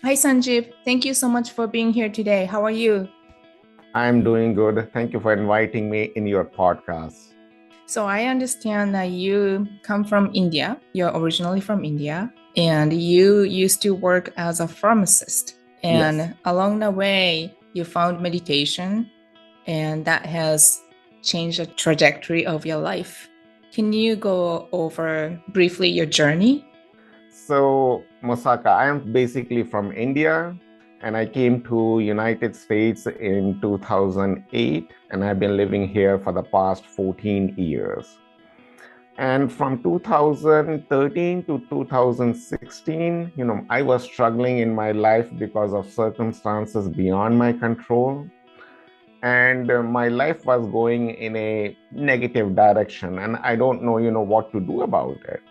Hi, Sanjib. Thank you so much for being here today. How are you? I'm doing good. Thank you for inviting me in your podcast. So, I understand that you come from India. You're originally from India, and you used to work as a pharmacist. Yes. And along the way, you found meditation, and that has changed the trajectory of your life. Can you go over briefly your journey? So, Masaka, I am basically from India and I came to United States in 2008 and I've been living here for the past 14 years. And from 2013 to 2016, I was struggling in my life because of circumstances beyond my control. And my life was going in a negative direction and I don't know what to do about it.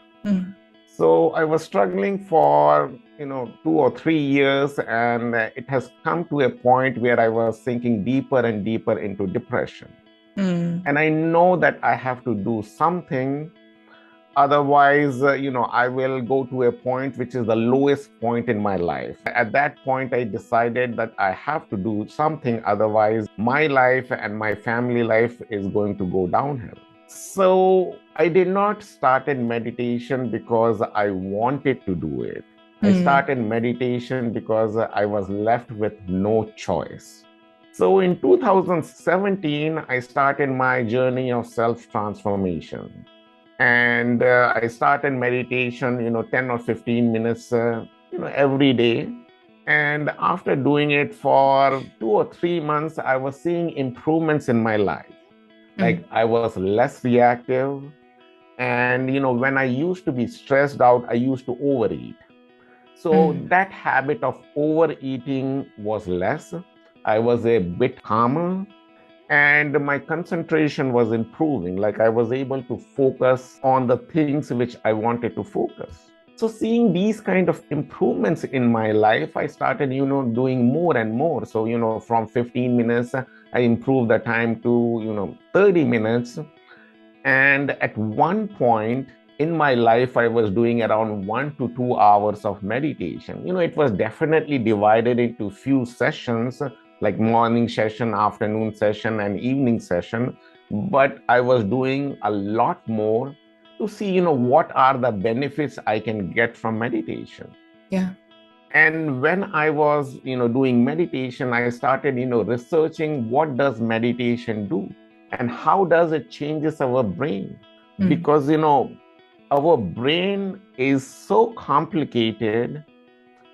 So I was struggling for 2 or 3 years, and it has come to a point where I was sinking deeper and deeper into depression. And I know that I have to do something. Otherwise, I will go to a point which is the lowest point in my life. At that point, I decided that I have to do something. Otherwise, my life and my family life is going to go downhill. So I did not started meditation because I wanted to do it. I started meditation because I was left with no choice. So in 2017, I started my journey of self-transformation. And I started meditation, 10 or 15 minutes, every day. And after doing it for 2 or 3 months, I was seeing improvements in my life. Like I was less reactive. And, when I used to be stressed out, I used to overeat. So that habit of overeating was less. I was a bit calmer and my concentration was improving. Like I was able to focus on the things which I wanted to focus. So seeing these kind of improvements in my life, I started, doing more and more. So, from 15 minutes, I improved the time to, 30 minutes. And at one point in my life, I was doing around 1 to 2 hours of meditation. It was definitely divided into few sessions, like morning session, afternoon session, and evening session. But I was doing a lot more to see, what are the benefits I can get from meditation. Yeah. And when I was, doing meditation, I started, researching what does meditation do and how does it changes our brain? Because, our brain is so complicated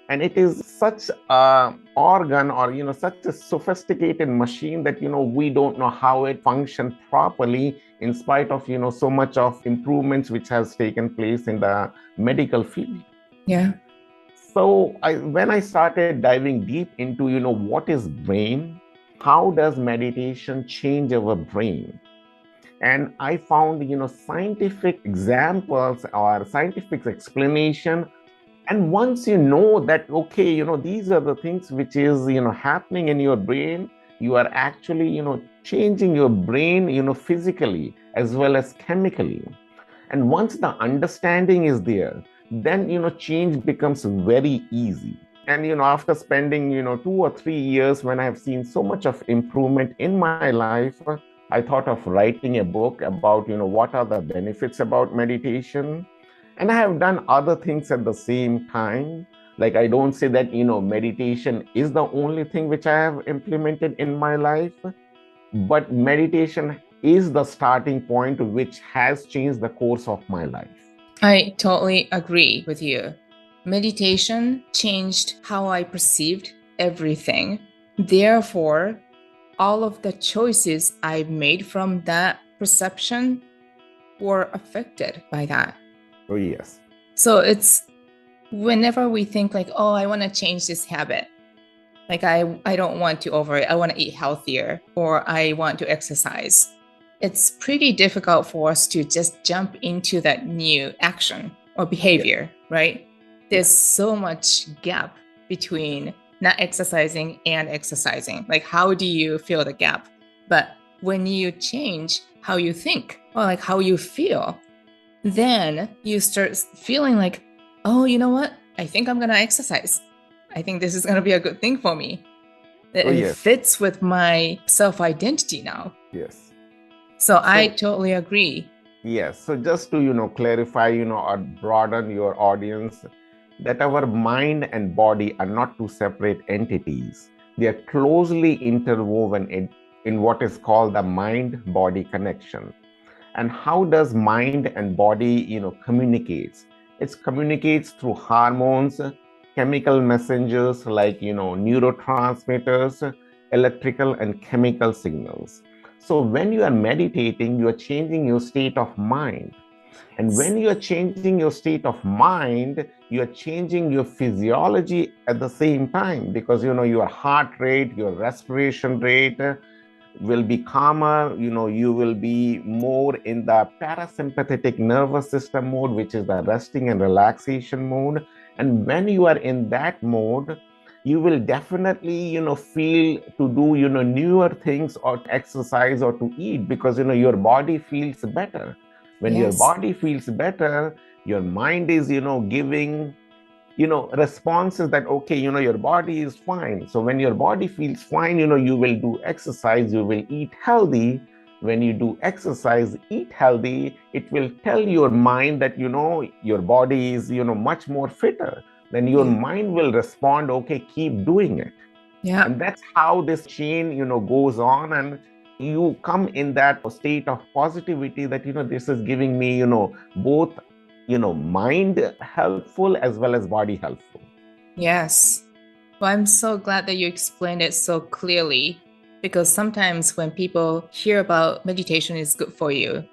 and it is such a organ or such a sophisticated machine that we don't know how it functions properly in spite of so much of improvements which has taken place in the medical field. Yeah. So when I started diving deep into what is brain, how does meditation change our brain, and I found scientific examples or scientific explanation. And once you know that, okay, these are the things which is happening in your brain, you are actually changing your brain physically as well as chemically. And once the understanding is there, then change becomes very easy. And after spending 2 or 3 years, when I have seen so much of improvement in my life, I thought of writing a book about what are the benefits about meditation. And I have done other things at the same time. Like I don't say that meditation is the only thing which I have implemented in my life, but meditation is the starting point which has changed the course of my life. I totally agree with you. Meditation changed how I perceived everything. Therefore, all of the choices I made from that perception were affected by that. Oh, yes. So it's whenever we think like, oh, I want to change this habit. Like I don't want to overeat, I want to eat healthier, or I want to exercise. It's pretty difficult for us to just jump into that new action or behavior, right? There's so much gap between not exercising and exercising. Like, how do you fill the gap? But when you change how you think or like how you feel, then you start feeling like, oh, you know what? I think I'm going to exercise. I think this is going to be a good thing for me. Oh, It yes, fits with my self-identity now. yes. So I So, totally agree. yes. So just to, clarify, or broaden your audience, that our mind and body are not two separate entities. They are closely interwoven in what is called the mind-body connection. And how does mind and body communicates? It communicates through hormones, chemical messengers like neurotransmitters, electrical and chemical signals. So when you are meditating, you are changing your state of mind. And when you are changing your state of mind, you are changing your physiology at the same time, because your heart rate, your respiration rate will be calmer. You will be more in the parasympathetic nervous system mode, which is the resting and relaxation mode. And when you are in that mode, you will definitely feel to do newer things, or to exercise, or to eat, because your body feels better. When your Yes. body feels better, your mind is giving responses that, okay, your body is fine. So when your body feels fine, you will do exercise, you will eat healthy. When you do exercise, eat healthy, it will tell your mind that your body is much more fitter. Then your Yeah. mind will respond, okay, keep doing it. Yeah. And that's how this chain goes on, and you come in that state of positivity that this is giving me both mind helpful as well as body helpful. Yes. Well, I'm so glad that you explained it so clearly, because sometimes when people hear about meditation is good for you,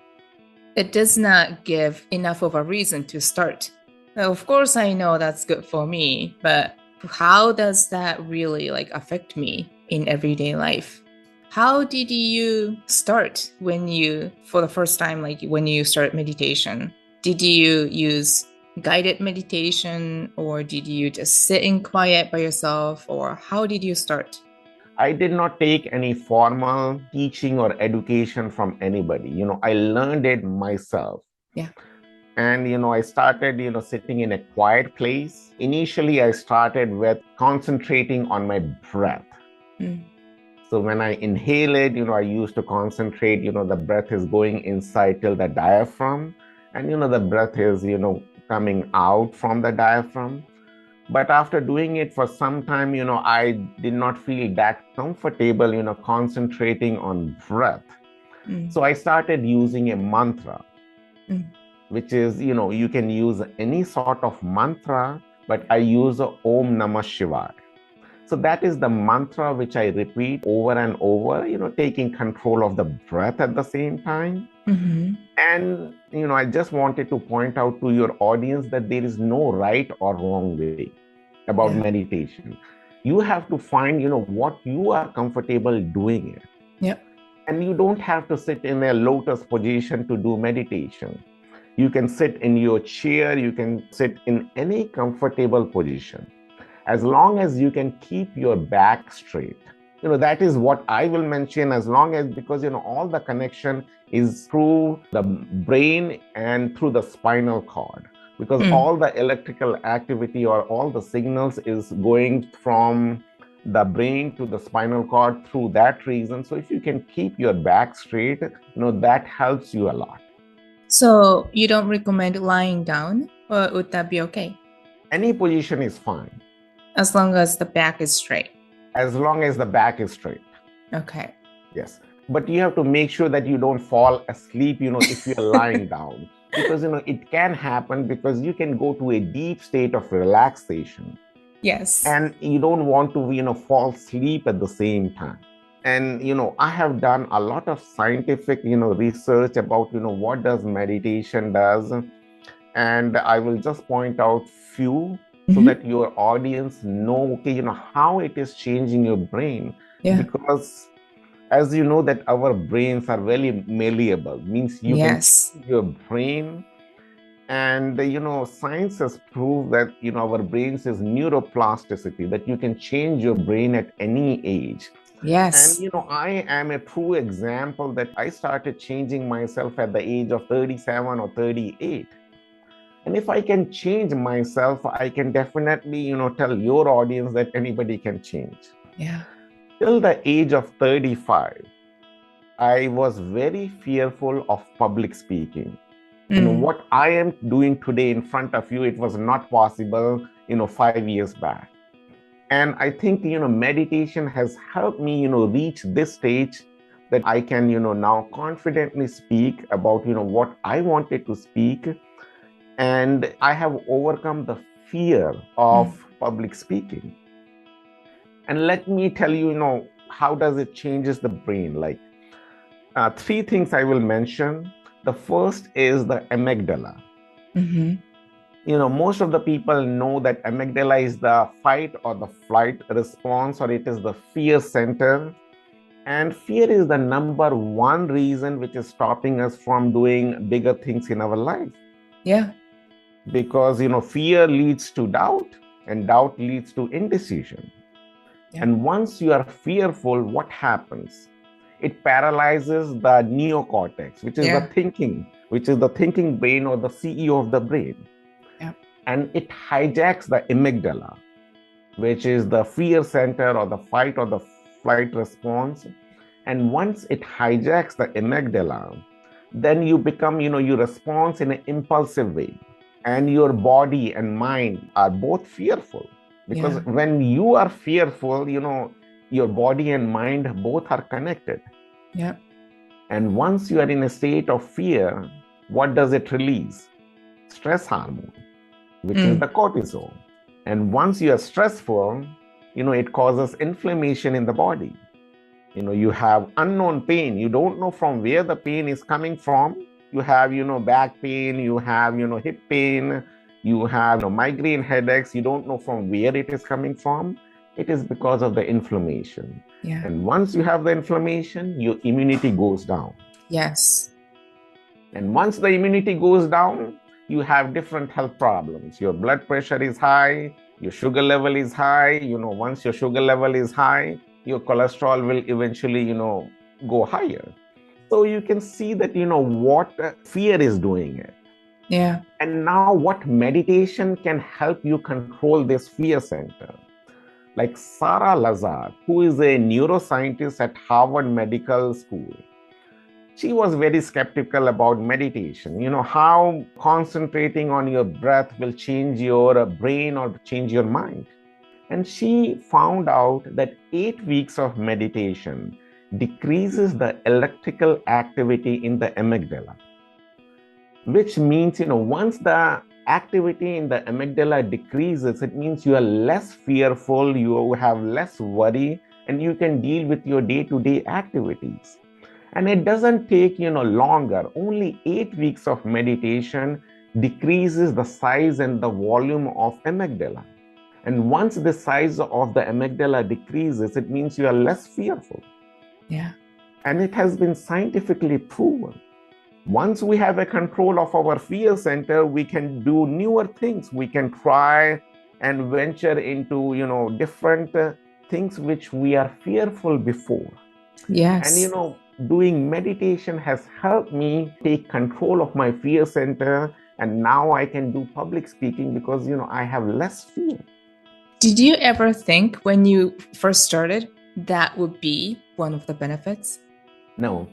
it does not give enough of a reason to start. Now, of course, I know that's good for me, but how does that really affect me in everyday life? How did you start for the first time, when you start meditation? Did you use guided meditation, or did you just sit in quiet by yourself, or how did you start? I did not take any formal teaching or education from anybody. I learned it myself. Yeah. And I started sitting in a quiet place. Initially, I started with concentrating on my breath. Mm. So when I inhale it, I used to concentrate, the breath is going inside till the diaphragm, and the breath is coming out from the diaphragm. But after doing it for some time, I did not feel that comfortable concentrating on breath. Mm. So I started using a mantra, Mm. which is, you can use any sort of mantra, but I use Om Namah Shivaya. So that is the mantra which I repeat over and over, taking control of the breath at the same time. Mm-hmm. And, I just wanted to point out to your audience that there is no right or wrong way about Yeah. meditation. You have to find, what you are comfortable doing it. Yep. And you don't have to sit in a lotus position to do meditation. You can sit in your chair, you can sit in any comfortable position, as long as you can keep your back straight. That is what I will mention, as long as, because all the connection is through the brain and through the spinal cord, because all the electrical activity or all the signals is going from the brain to the spinal cord through that reason. So if you can keep your back straight, that helps you a lot. So you don't recommend lying down, or would that be okay? Any position is fine, As long as the back is straight. as long as the back is straight. Okay. Yes. But you have to make sure that you don't fall asleep, if you're lying down. Because, it can happen, because you can go to a deep state of relaxation. Yes. And you don't want to, fall asleep at the same time. And, I have done a lot of scientific, research about, what does meditation does. And I will just point out few so that your audience know, okay, how it is changing your brain. Yeah. Because as you know that our brains are very malleable, means you can Yes. change your brain. And science has proved that our brains is neuroplasticity, that you can change your brain at any age. Yes. And I am a true example that I started changing myself at the age of 37 or 38. And if I can change myself, I can definitely, tell your audience that anybody can change. Yeah. Till the age of 35, I was very fearful of public speaking. What I am doing today in front of you, it was not possible, 5 years back. And I think, meditation has helped me, reach this stage that I can, now confidently speak about, what I wanted to speak. And I have overcome the fear of public speaking. And let me tell you, how does it changes the brain? Like three things I will mention. The first is the amygdala. Most of the people know that amygdala is the fight or the flight response, or it is the fear center. And fear is the number one reason which is stopping us from doing bigger things in our life. Yeah. Because, fear leads to doubt, and doubt leads to indecision. Yeah. And once you are fearful, what happens? It paralyzes the neocortex, which is the thinking brain, or the CEO of the brain. Yeah. And it hijacks the amygdala, which is the fear center or the fight or the flight response. And once it hijacks the amygdala, then you become, you respond in an impulsive way. And your body and mind are both fearful. Because when you are fearful, your body and mind both are connected. Yeah. And once you are in a state of fear, what does it release? Stress hormone, which is the cortisol. And once you are stressful, it causes inflammation in the body. You have unknown pain. You don't know from where the pain is coming from. You have, back pain, you have, hip pain, you have migraine headaches. You don't know from where it is coming from. It is because of the inflammation. Yeah. And once you have the inflammation, your immunity goes down. Yes. And once the immunity goes down, you have different health problems. Your blood pressure is high, your sugar level is high. Once your sugar level is high, your cholesterol will eventually, go higher. So you can see that, what fear is doing it. Yeah. And now what meditation can help you control this fear center. Like Sarah Lazar, who is a neuroscientist at Harvard Medical School, she was very skeptical about meditation. How concentrating on your breath will change your brain or change your mind. And she found out that 8 weeks of meditation decreases the electrical activity in the amygdala, which means, once the activity in the amygdala decreases, it means you are less fearful, you have less worry, and you can deal with your day-to-day activities. And it doesn't take, longer. Only 8 weeks of meditation decreases the size and the volume of amygdala. And once the size of the amygdala decreases, it means you are less fearful. Yeah. And it has been scientifically proven. Once we have a control of our fear center, we can do newer things. We can try and venture into, different things which we are fearful before. Yes. And, doing meditation has helped me take control of my fear center. And now I can do public speaking because, I have less fear. Did you ever think when you first started that would be one of the benefits? No.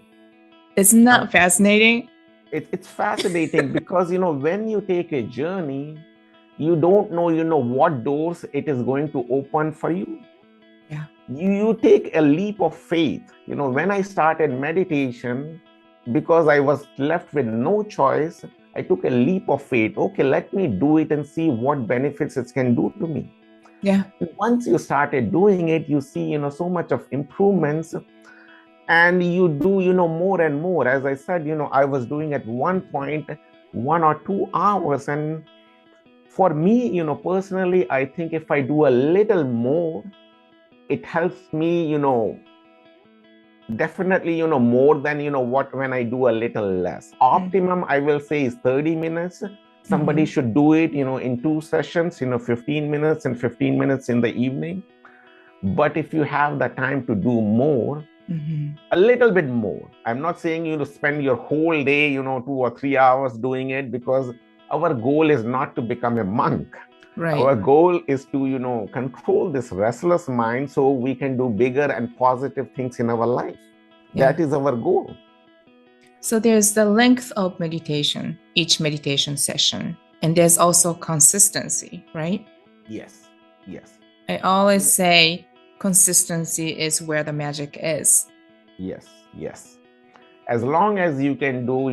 Isn't that fascinating? It's fascinating because, when you take a journey, you don't know, what doors it is going to open for you. Yeah. You take a leap of faith. When I started meditation, because I was left with no choice, I took a leap of faith. Okay, let me do it and see what benefits it can do to me. Yeah. Once you started doing it, you see, so much of improvements, and you do, more and more. As I said, I was doing at one point 1 or 2 hours. And for me, personally, I think if I do a little more, it helps me, definitely, more than, what when I do a little less. Optimum, I will say, is 30 minutes. Somebody should do it, in 2 sessions, 15 minutes and 15 minutes in the evening. But if you have the time to do more, a little bit more. I'm not saying you to spend your whole day, 2 or 3 hours doing it, because our goal is not to become a monk. Right. Our goal is to, control this restless mind so we can do bigger and positive things in our life. Yeah. That is our goal. So there's the length of meditation, each meditation session, and there's also consistency, right? Yes, yes, I always say consistency is where the magic is. yes, yes. As long as you can do,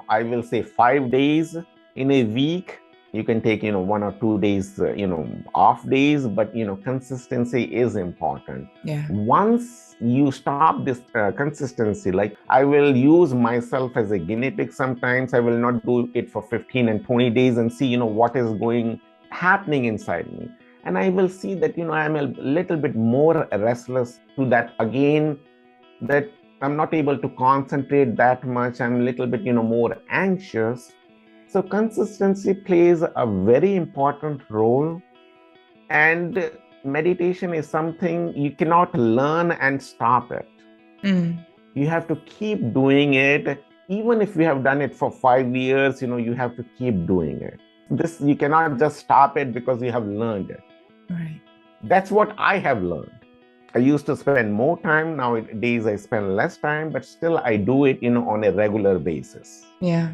I will say 5 days in a week, you can take, 1 or 2 days, off days, but, consistency is important. Yeah. Once you stop this consistency, like I will use myself as a guinea pig sometimes, I will not do it for 15 and 20 days and see, what is happening inside me. And I will see that, I'm a little bit more restless to that again, that I'm not able to concentrate that much. I'm a little bit, more anxious. So consistency plays a very important role. And meditation is something you cannot learn and stop it. You have to keep doing it. Even if you have done it for 5 years, you have to keep doing it. This, you cannot just stop it because you have learned it. Right. That's what I have learned. I used to spend more time. Nowadays, I spend less time, but still I do it, on a regular basis. Yeah.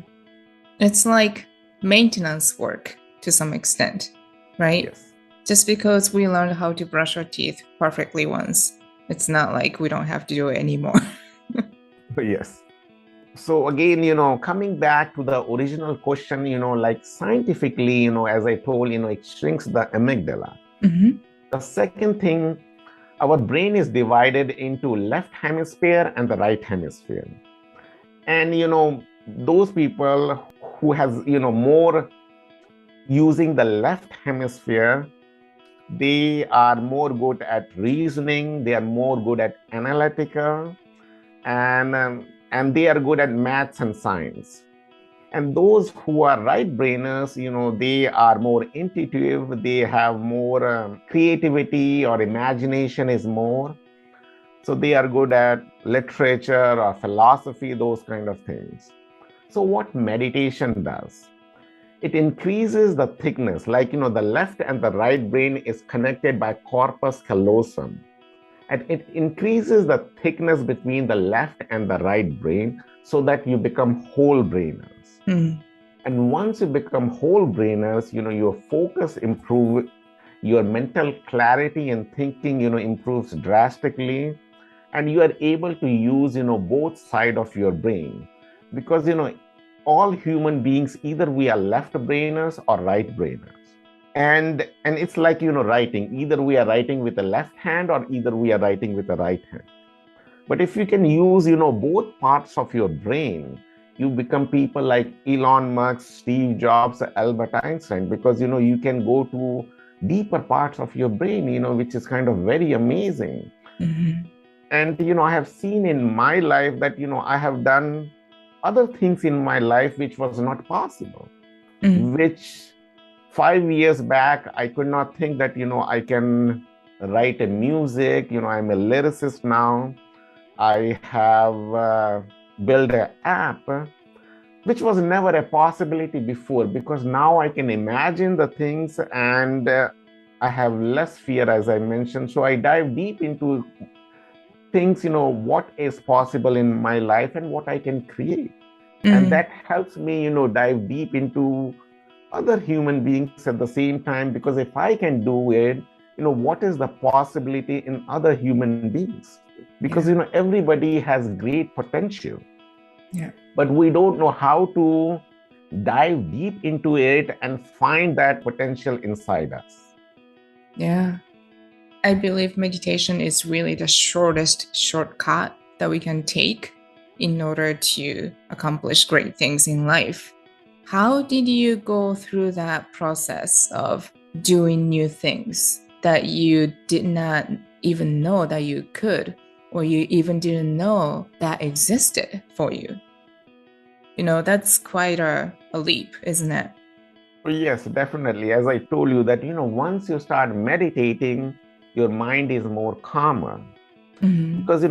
It's like maintenance work to some extent, right? Yes. Just because we learned how to brush our teeth perfectly once, it's not like we don't have to do it anymore. Yes. So again, coming back to the original question, like scientifically, as I told, it shrinks the amygdala. Mm-hmm. The second thing, our brain is divided into left hemisphere and the right hemisphere. And, those people who has, more using the left hemisphere, they are more good at reasoning, they are more good at analytical, and they are good at maths and science. And those who are right brainers, they are more intuitive, they have more creativity, or imagination is more. So they are good at literature or philosophy, those kind of things. So what meditation does, it increases the thickness, like, the left and the right brain is connected by corpus callosum. And it increases the thickness between the left and the right brain so that you become whole brainers. And once you become whole brainers, your focus improves, your mental clarity and thinking, improves drastically. And you are able to use, both sides of your brain. Because, all human beings, either we are left brainers or right brainers. And it's like, writing, either we are writing with the left hand or either we are writing with the right hand. But if you can use, both parts of your brain, you become people like Elon Musk, Steve Jobs, Albert Einstein, because, you can go to deeper parts of your brain, which is kind of very amazing. Mm-hmm. And, I have seen in my life that, I have done other things in my life which was not possible, which 5 years back, I could not think that, I can write a music, I'm a lyricist now. I have built an app, which was never a possibility before, because now I can imagine the things and I have less fear, as I mentioned. So I dive deep into things, what is possible in my life and what I can create. And that helps me, dive deep into other human beings at the same time, because if I can do it, what is the possibility in other human beings? Because, everybody has great potential. Yeah. But we don't know how to dive deep into it and find that potential inside us. Yeah. I believe meditation is really the shortest shortcut that we can take in order to accomplish great things in life. How did you go through that process of doing new things that you did not even know that you could, or you even didn't know that existed for you? That's quite a leap, isn't it? Yes, definitely. As I told you that, once you start meditating, your mind is more calmer. Mm-hmm. Because,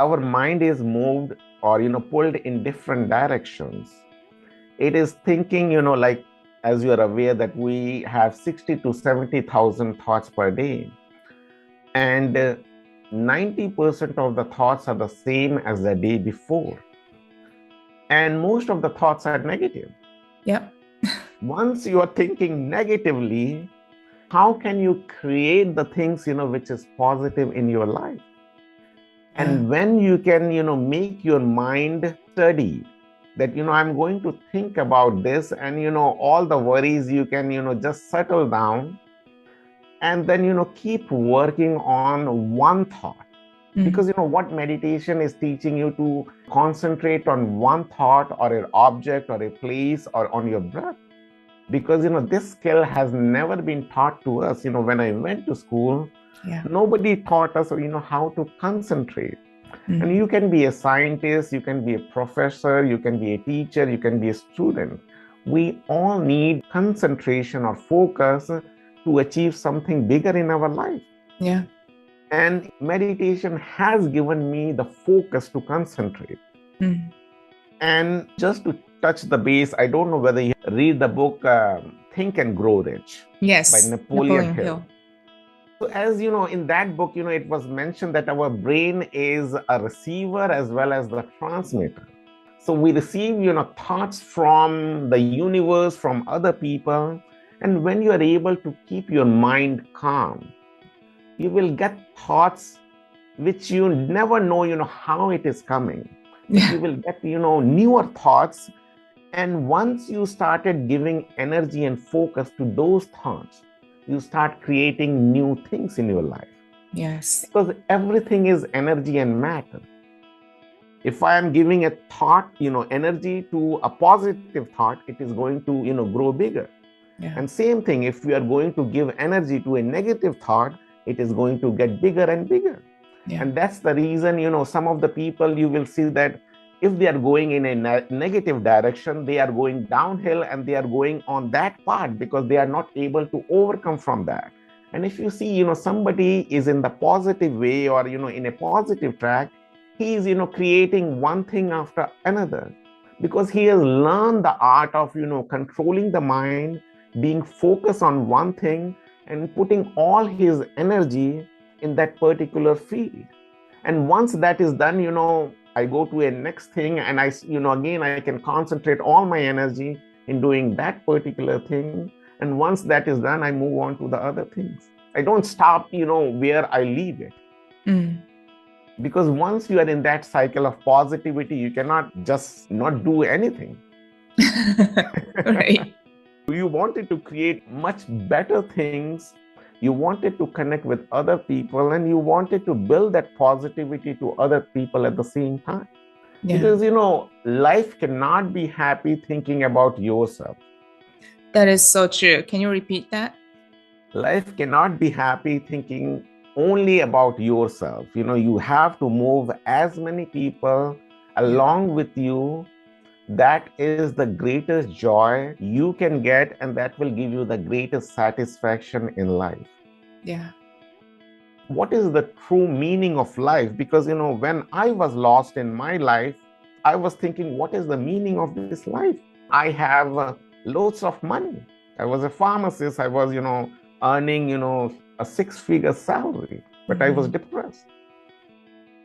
our mind is moved or, pulled in different directions. It is thinking, like as you are aware, that we have 60 to 70,000 thoughts per day. And 90% of the thoughts are the same as the day before. And most of the thoughts are negative. Yep. Once you are thinking negatively, how can you create the things, which is positive in your life? And when you can, make your mind steady, that, I'm going to think about this, and, all the worries, you can, just settle down and then, keep working on one thought. Because, what meditation is teaching you to concentrate on one thought or an object or a place or on your breath. Because, this skill has never been taught to us. When I went to school, nobody taught us, how to concentrate. And you can be a scientist, you can be a professor, you can be a teacher, you can be a student. We all need concentration or focus to achieve something bigger in our life. Yeah. And meditation has given me the focus to concentrate. And just to touch the base, I don't know whether you read the book Think and Grow Rich. Yes. By Napoleon Hill. So as you know, in that book, it was mentioned that our brain is a receiver as well as the transmitter. So we receive, thoughts from the universe, from other people. And when you are able to keep your mind calm, you will get thoughts which you never know, how it is coming. You will get, newer thoughts. And once you started giving energy and focus to those thoughts, you start creating new things in your life. Yes. Because everything is energy and matter. If I am giving a thought, energy to a positive thought, it is going to, grow bigger. Yeah. And same thing, if we are going to give energy to a negative thought, it is going to get bigger and bigger. Yeah. And that's the reason, some of the people, you will see that if they are going in a negative direction, they are going downhill and they are going on that path because they are not able to overcome from that. And if you see, somebody is in the positive way or, in a positive track, he is, creating one thing after another because he has learned the art of, controlling the mind, being focused on one thing and putting all his energy in that particular field. And once that is done, I go to a next thing and again, I can concentrate all my energy in doing that particular thing. And once that is done, I move on to the other things. I don't stop, where I leave it. Because once you are in that cycle of positivity, you cannot just not do anything. Right. You wanted to create much better things. You wanted to connect with other people and you wanted to build that positivity to other people at the same time. Yeah. Because, life cannot be happy thinking about yourself. That is so true. Can you repeat that? Life cannot be happy thinking only about yourself. You have to move as many people along with you. That is the greatest joy you can get, and that will give you the greatest satisfaction in life. Yeah. What is the true meaning of life? Because, when I was lost in my life, I was thinking, what is the meaning of this life? I have loads of money. I was a pharmacist. I was, earning, a six-figure salary, but I was depressed.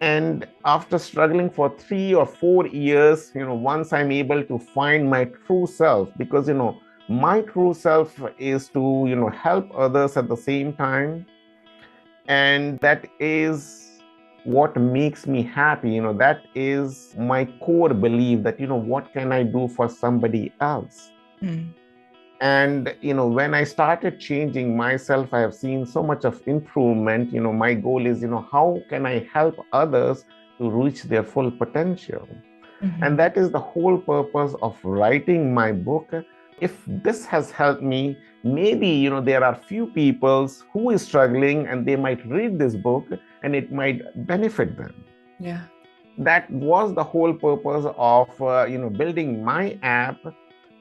And after struggling for 3 or 4 years, once I'm able to find my true self, because, my true self is to, help others at the same time. And that is what makes me happy. That is my core belief that, what can I do for somebody else? And, when I started changing myself, I have seen so much of improvement. My goal is, how can I help others to reach their full potential? And that is the whole purpose of writing my book. If this has helped me, maybe, there are few people who is struggling and they might read this book and it might benefit them. Yeah. That was the whole purpose of, building my app,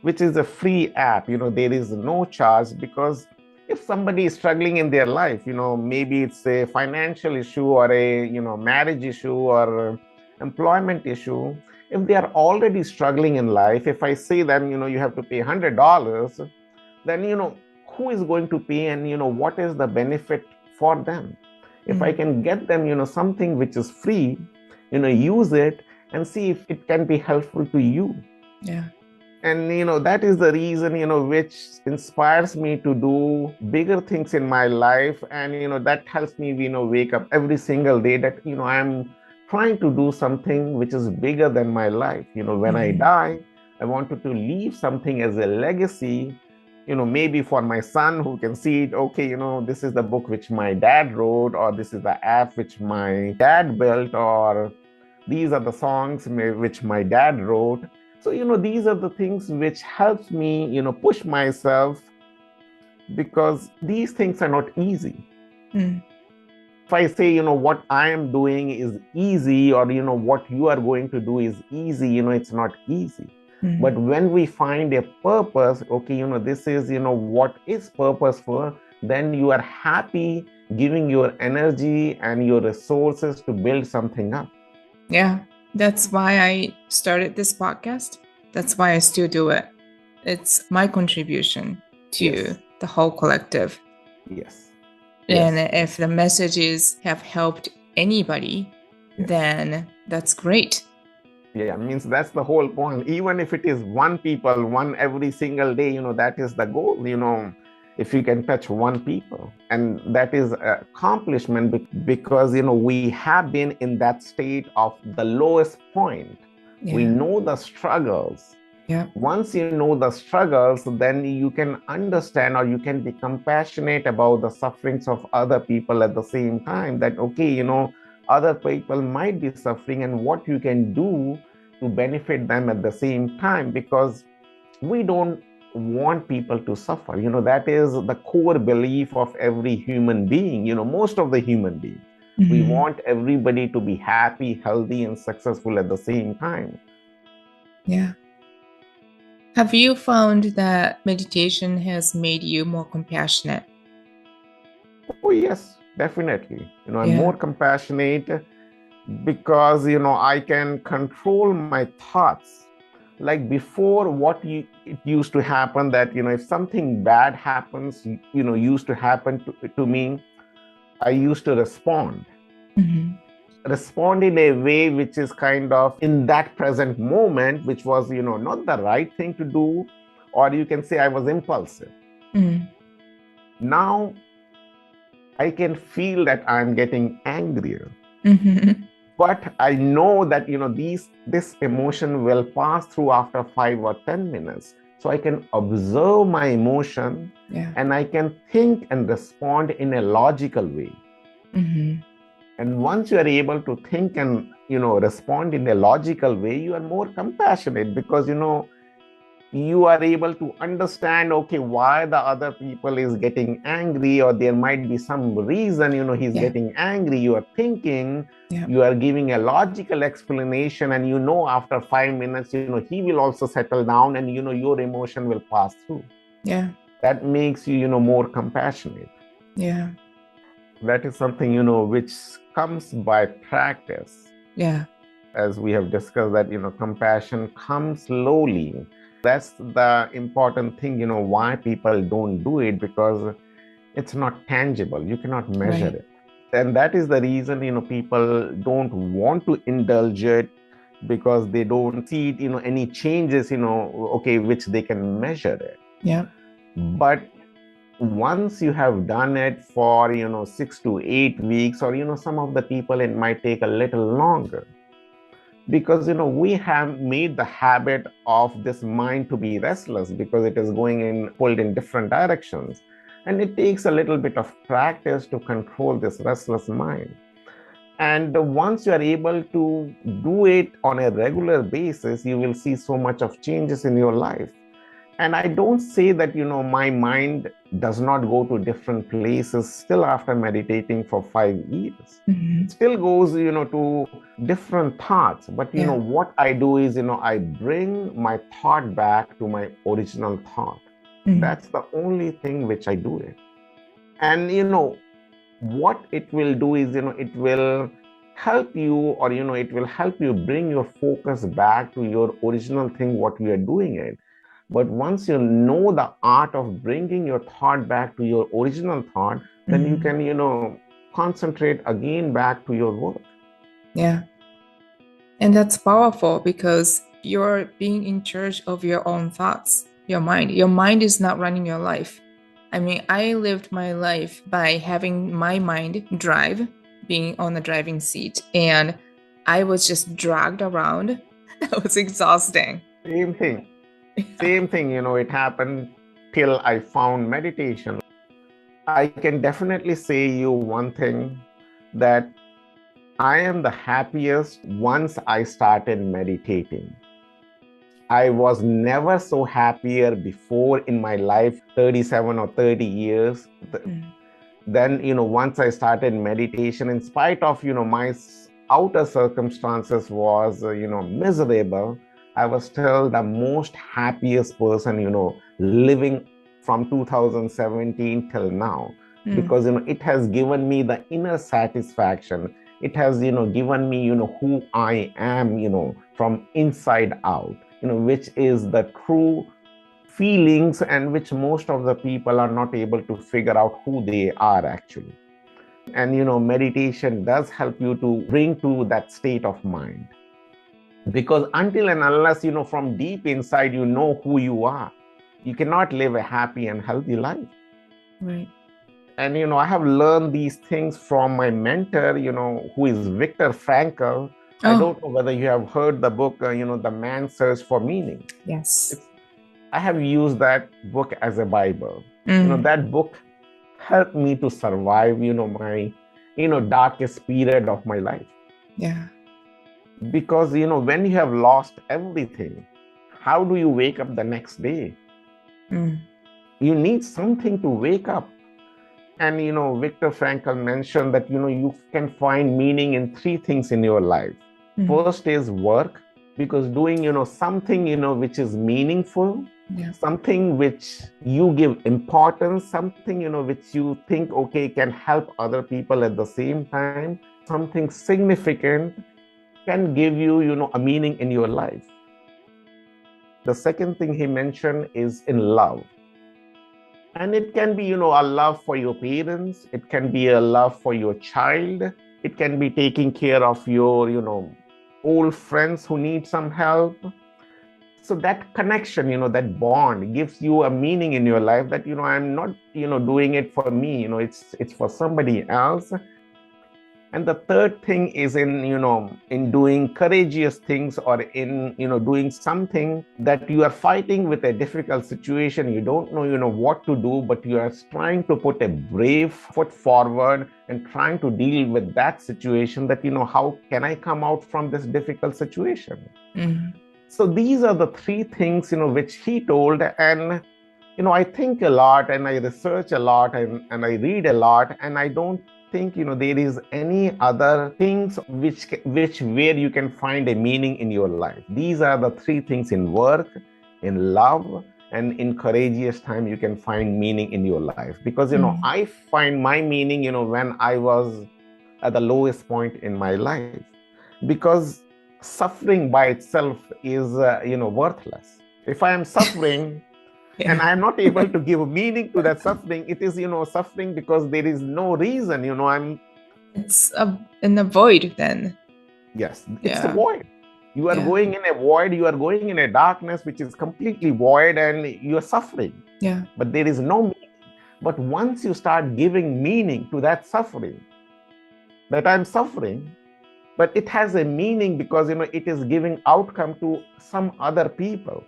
which is a free app. There is no charge, because if somebody is struggling in their life, maybe it's a financial issue or a, marriage issue or employment issue. If they are already struggling in life, if I say them, you have to pay $100, then, who is going to pay, and, what is the benefit for them? If I can get them, something which is free, use it and see if it can be helpful to you. Yeah. And, that is the reason, which inspires me to do bigger things in my life. And, that helps me, wake up every single day that, I'm trying to do something which is bigger than my life. When I die, I wanted to leave something as a legacy, maybe for my son who can see it. Okay, this is the book which my dad wrote, or this is the app which my dad built, or these are the songs which my dad wrote. So, these are the things which helps me, push myself, because these things are not easy. If I say, what I am doing is easy, or, what you are going to do is easy, it's not easy. But when we find a purpose, okay, this is, what is purpose for, then you are happy giving your energy and your resources to build something up. Yeah, that's why I started this podcast. That's why I still do it. It's my contribution to the whole collective. Yes. And if the messages have helped anybody, then that's great. Yeah, means that's the whole point. Even if it is one people, one every single day, that is the goal, if you can touch one people. And that is an accomplishment, because, we have been in that state of the lowest point. We know the struggles. Once you know the struggles, then you can understand, or you can be compassionate about the sufferings of other people at the same time. That, okay, other people might be suffering, and what you can do to benefit them at the same time, because we don't want people to suffer. That is the core belief of every human being, most of the human beings. We want everybody to be happy, healthy, and successful at the same time. Yeah. Have you found that meditation has made you more compassionate? Oh, yes, definitely. I'm more compassionate, because, I can control my thoughts. Like before, it used to happen that, if something bad happens, used to happen to me, I used to respond. Respond in a way which is kind of in that present moment, which was, not the right thing to do, or you can say I was impulsive. Now, I can feel that I'm getting angrier. But I know that, this emotion will pass through after 5 or 10 minutes. So I can observe my emotion, and I can think and respond in a logical way. And once you are able to think and, respond in a logical way, you are more compassionate, because, you are able to understand, okay, why the other people is getting angry, or there might be some reason, he's getting angry. You are thinking, you are giving a logical explanation, and, after 5 minutes, he will also settle down, and, your emotion will pass through. That makes you, more compassionate. That is something, which comes by practice. As we have discussed, that, compassion comes slowly. That's the important thing, why people don't do it, because it's not tangible. You cannot measure it. And that is the reason, people don't want to indulge it, because they don't see it, any changes, okay, which they can measure it. But once you have done it for, 6 to 8 weeks, or, some of the people, it might take a little longer. Because, we have made the habit of this mind to be restless, because it is pulled in different directions. And it takes a little bit of practice to control this restless mind. And once you are able to do it on a regular basis, you will see so much of changes in your life. And I don't say that, my mind does not go to different places still after meditating for 5 years. It still goes, to different thoughts. But, what I do is, I bring my thought back to my original thought. That's the only thing which I do it. And, what it will do is, it will help you, or, it will help you bring your focus back to your original thing, what you are doing it. But once you know the art of bringing your thought back to your original thought, then you can, concentrate again back to your work. Yeah. And that's powerful because you're being in charge of your own thoughts, your mind. Your mind is not running your life. I mean, I lived my life by having my mind drive, being on the driving seat, and I was just dragged around. That was exhausting. Same thing. Same thing, it happened till I found meditation. I can definitely say you one thing, that I am the happiest once I started meditating. I was never so happier before in my life, 37 or 30 years. Then, once I started meditation, in spite of, my outer circumstances was, miserable, I was still the most happiest person, living from 2017 till now. Because, it has given me the inner satisfaction. It has, given me, who I am, from inside out, which is the true feelings, and which most of the people are not able to figure out who they are actually. And, meditation does help you to bring to that state of mind. Because until and unless, from deep inside, you know who you are, you cannot live a happy and healthy life. Right. And, I have learned these things from my mentor, who is Viktor Frankl. I don't know whether you have heard the book, The Man's Search for Meaning. Yes. I have used that book as a Bible. That book helped me to survive, my, darkest period of my life. Yeah. Because, when you have lost everything, how do you wake up the next day? You need something to wake up. And, Viktor Frankl mentioned that, you can find meaning in three things in your life. First is work, because doing, something, which is meaningful, something which you give importance, something, which you think, okay, can help other people at the same time, something significant can give you, a meaning in your life. The second thing he mentioned is in love. And it can be, a love for your parents. It can be a love for your child. It can be taking care of your, old friends who need some help. So that connection, that bond gives you a meaning in your life that, I'm not, doing it for me, it's for somebody else. And the third thing is in doing courageous things, or in, doing something that you are fighting with a difficult situation. You don't know, what to do, but you are trying to put a brave foot forward and trying to deal with that situation, that, how can I come out from this difficult situation? So these are the three things, which he told. And, I think a lot, and I research a lot, and I read a lot, and I don't think, there is any other things which where you can find a meaning in your life. These are the three things: in work, in love, and in courageous time you can find meaning in your life. Because, I find my meaning, when I was at the lowest point in my life. Because suffering by itself is, worthless. If I am suffering, and I'm not able to give meaning to that suffering, it is, suffering because there is no reason, It's in a void then. Yes, it's a void. You are going in a void, you are going in a darkness which is completely void, and you are suffering. But there is no meaning. But once you start giving meaning to that suffering, that I'm suffering, but it has a meaning because, it is giving outcome to some other people.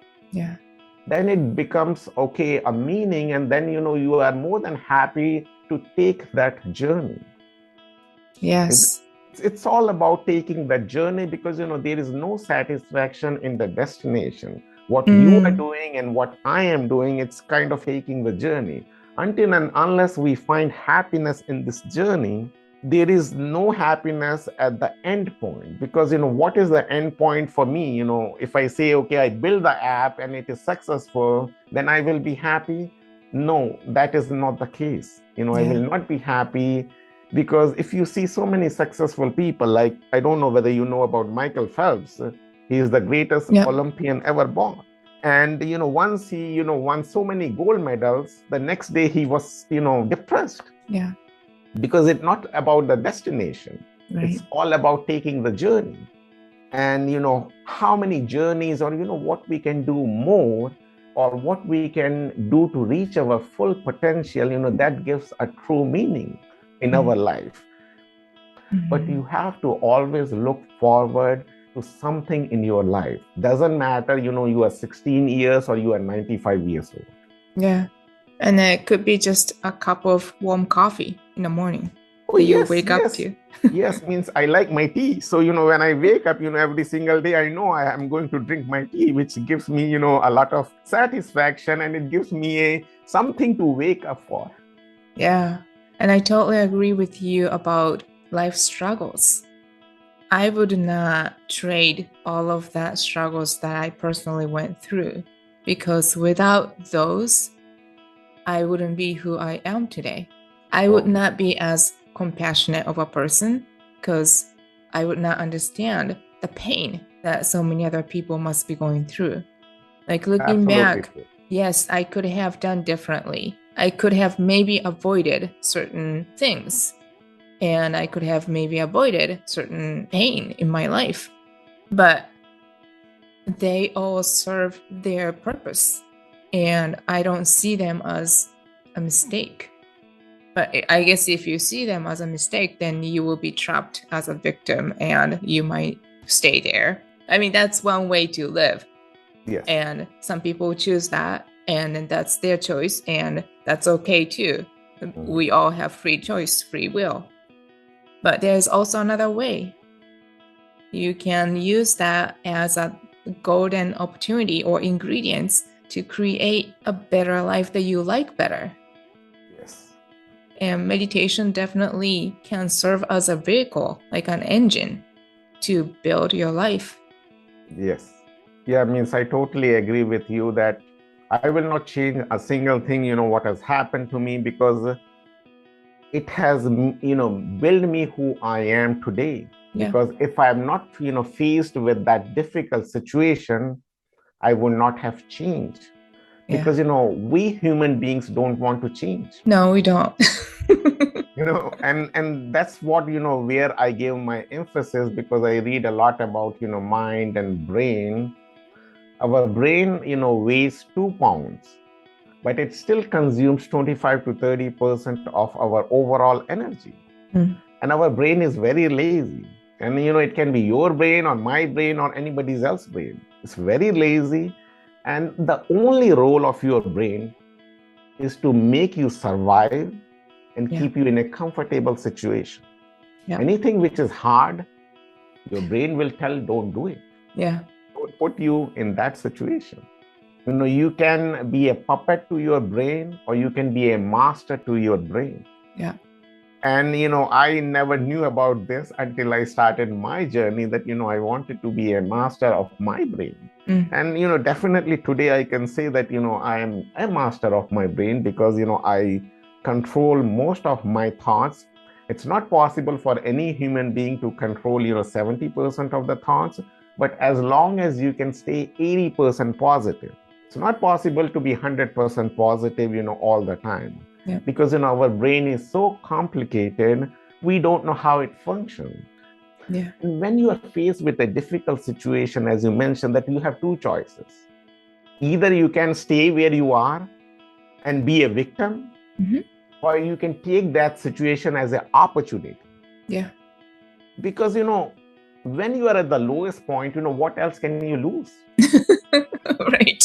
Then it becomes, okay, a meaning, and then, you are more than happy to take that journey. Yes. It's all about taking that journey, because, there is no satisfaction in the destination. What you are doing and what I am doing, it's kind of taking the journey. Until and unless we find happiness in this journey, there is no happiness at the end point. Because, what is the end point for me? If I say, okay, I build the app and it is successful, then I will be happy. No, that is not the case. I will not be happy, because if you see so many successful people, like, I don't know whether you know about Michael Phelps. He is the greatest Olympian ever born. And, once he, won so many gold medals, the next day he was, depressed. Yeah. Because it's not about the destination. Right. It's all about taking the journey. And, how many journeys or, what we can do more or what we can do to reach our full potential, that gives a true meaning in our life. But you have to always look forward to something in your life. Doesn't matter, you are 16 years or you are 95 years old. Yeah. And it could be just a cup of warm coffee in the morning. Oh, you yes, wake up to. Yes, means I like my tea. So, when I wake up, every single day, I know I am going to drink my tea, which gives me, a lot of satisfaction, and it gives me something to wake up for. Yeah. And I totally agree with you about life struggles. I would not trade all of that struggles that I personally went through, because without those, I wouldn't be who I am today. I would not be as compassionate of a person, because I would not understand the pain that so many other people must be going through. Like looking back, yes, I could have done differently. I could have maybe avoided certain things, and I could have maybe avoided certain pain in my life. But they all serve their purpose, and I don't see them as a mistake. But I guess if you see them as a mistake, then you will be trapped as a victim and you might stay there. I mean, that's one way to live. Yes. And some people choose that, and that's their choice, and that's okay too. We all have free choice, free will. But there's also another way. You can use that as a golden opportunity or ingredients to create a better life that you like better. Yes. And meditation definitely can serve as a vehicle, like an engine, to build your life. Yes. Yeah, means I totally agree with you that I will not change a single thing, what has happened to me, because it has, built me who I am today. Yeah. Because if I'm not, faced with that difficult situation, I would not have changed. Yeah. Because, we human beings don't want to change. No, we don't. And that's what, where I gave my emphasis, because I read a lot about, mind and brain. Our brain, weighs 2 pounds, but it still consumes 25 to 30% of our overall energy. And our brain is very lazy. And, it can be your brain or my brain or anybody's else's brain. It's very lazy. And the only role of your brain is to make you survive and keep you in a comfortable situation. Anything which is hard, your brain will tell, don't do it. Yeah. Don't put you in that situation. You can be a puppet to your brain, or you can be a master to your brain. Yeah. And, I never knew about this until I started my journey that, I wanted to be a master of my brain. And, definitely today I can say that, I am a master of my brain, because, I control most of my thoughts. It's not possible for any human being to control, 70% of the thoughts, but as long as you can stay 80% positive. It's not possible to be 100% positive, all the time. Yeah. Because, our brain is so complicated, we don't know how it functions. Yeah. And when you are faced with a difficult situation, as you mentioned, that you have 2 choices. Either you can stay where you are and be a victim, or you can take that situation as an opportunity. Yeah. Because, when you are at the lowest point, what else can you lose? Right.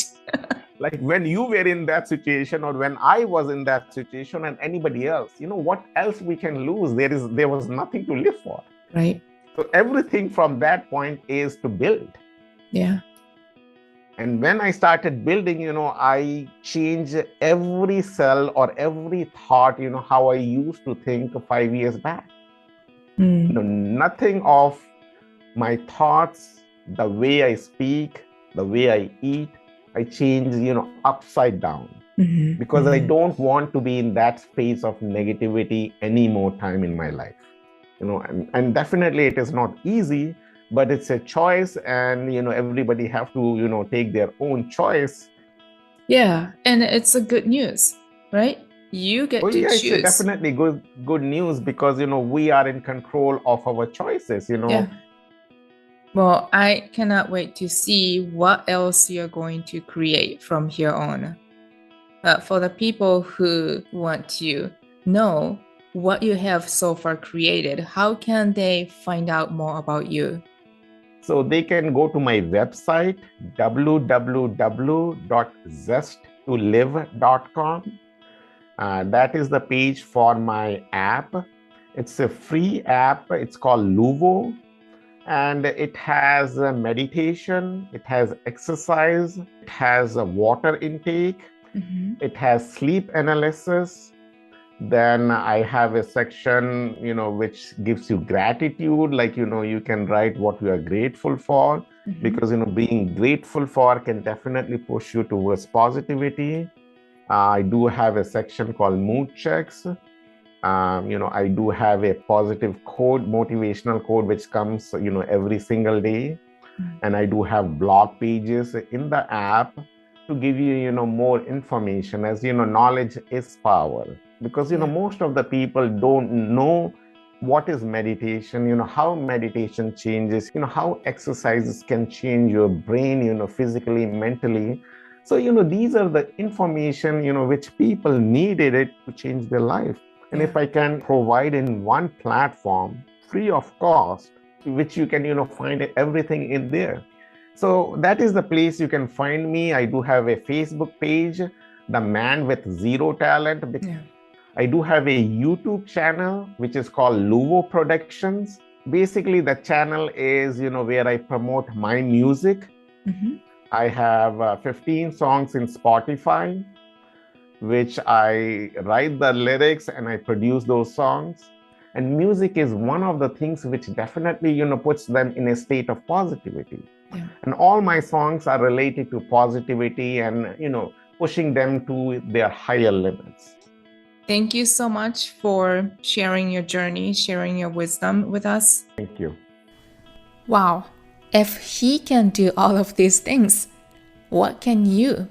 Like when you were in that situation, or when I was in that situation, and anybody else, what else we can lose? There was nothing to live for. Right. So everything from that point is to build. Yeah. And when I started building, I changed every cell or every thought, how I used to think 5 years back. Nothing of my thoughts, the way I speak, the way I eat, I change, upside down. Because I don't want to be in that space of negativity any more time in my life. And definitely it is not easy, but it's a choice, and everybody have to take their own choice. Yeah, and it's a good news, right? You get Oh to yeah, it's a choose. definitely good news, because we are in control of our choices. Yeah. Well, I cannot wait to see what else you're going to create from here on. For the people who want to know what you have so far created, how can they find out more about you? So they can go to my website, www.zesttolive.com. That is the page for my app. It's a free app. It's called Luvo, and it has meditation, it has exercise, it has a water intake, it has sleep analysis. Then I have a section, which gives you gratitude, like, you can write what you are grateful for, because, being grateful for can definitely push you towards positivity. I do have a section called mood checks. I do have a positive quote, motivational quote, which comes, every single day. And I do have blog pages in the app to give you, more information, as knowledge is power. Because, most of the people don't know what is meditation, how meditation changes, how exercises can change your brain, physically, mentally. So, these are the information, which people needed it to change their life. And if I can provide in one platform, free of cost, which you can, find everything in there. So that is the place you can find me. I do have a Facebook page, The Man with Zero Talent. I do have a YouTube channel, which is called Luvo Productions. Basically, the channel is, where I promote my music. I have 15 songs in Spotify, which I write the lyrics and I produce those songs. And music is one of the things which definitely, puts them in a state of positivity. And all my songs are related to positivity and, pushing them to their higher limits. Thank you so much for sharing your journey, sharing your wisdom with us. Thank you. Wow. If he can do all of these things, what can you?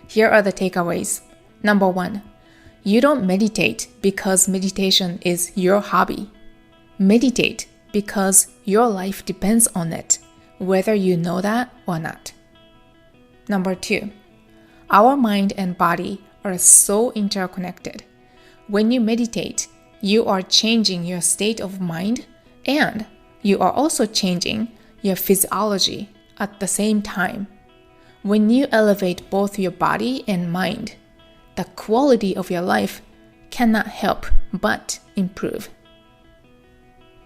Here are the takeaways. Number 1, you don't meditate because meditation is your hobby. Meditate because your life depends on it, whether you know that or not. Number 2, our mind and body are so interconnected. When you meditate, you are changing your state of mind, and you are also changing your physiology at the same time. When you elevate both your body and mind, the quality of your life cannot help but improve.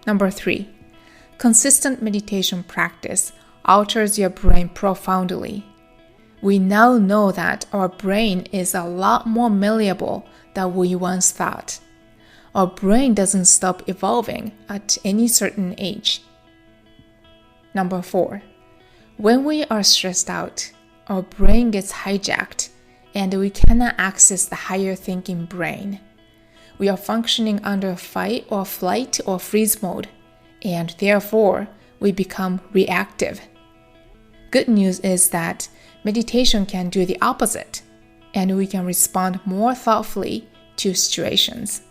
Number 3, consistent meditation practice alters your brain profoundly. We now know that our brain is a lot more malleable than we once thought. Our brain doesn't stop evolving at any certain age. Number 4, when we are stressed out, our brain gets hijacked and we cannot access the higher thinking brain. We are functioning under fight or flight or freeze mode, and therefore we become reactive. Good news is that meditation can do the opposite, and we can respond more thoughtfully to situations.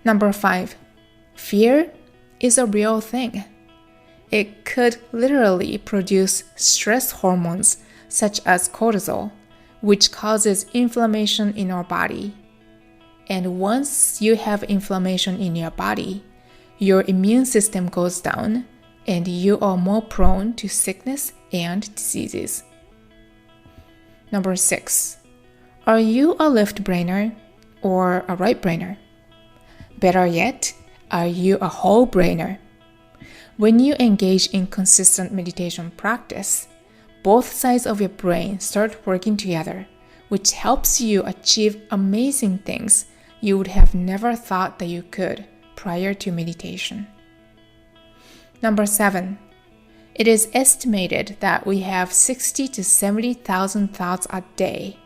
Number 5, fear is a real thing. It could literally produce stress hormones such as cortisol, which causes inflammation in our body. And once you have inflammation in your body, your immune system goes down and you are more prone to sickness and diseases. Number 6, are you a left brainer or a right brainer? Better yet, are you a whole brainer? When you engage in consistent meditation practice, both sides of your brain start working together, which helps you achieve amazing things you would have never thought that you could prior to meditation. Number 7, it is estimated that we have 60 to 70,000 thoughts a day,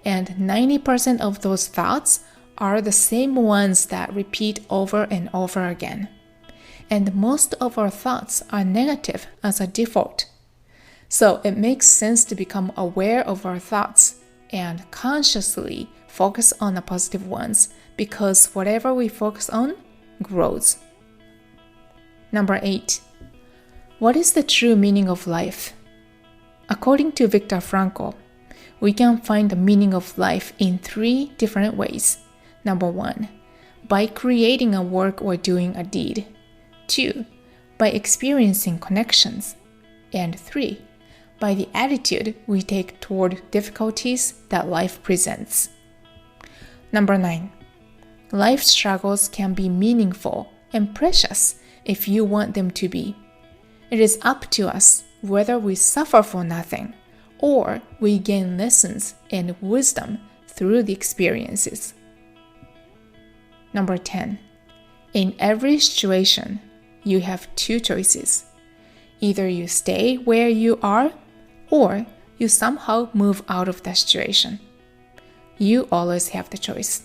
and 90% of those thoughts are the same ones that repeat over and over again. and most of our thoughts are negative as a default. So it makes sense to become aware of our thoughts and consciously focus on the positive ones, because whatever we focus on grows. Number 8. What is the true meaning of life? According to Viktor Frankl, we can find the meaning of life in 3 different ways. Number 1, by creating a work or doing a deed. 2, by experiencing connections. And 3, by the attitude we take toward difficulties that life presents. Number 9, life struggles can be meaningful and precious if you want them to be. It is up to us whether we suffer for nothing or we gain lessons and wisdom through the experiences. Number 10, in every situation, you have 2 choices. Either you stay where you are or you somehow move out of the situation. You always have the choice.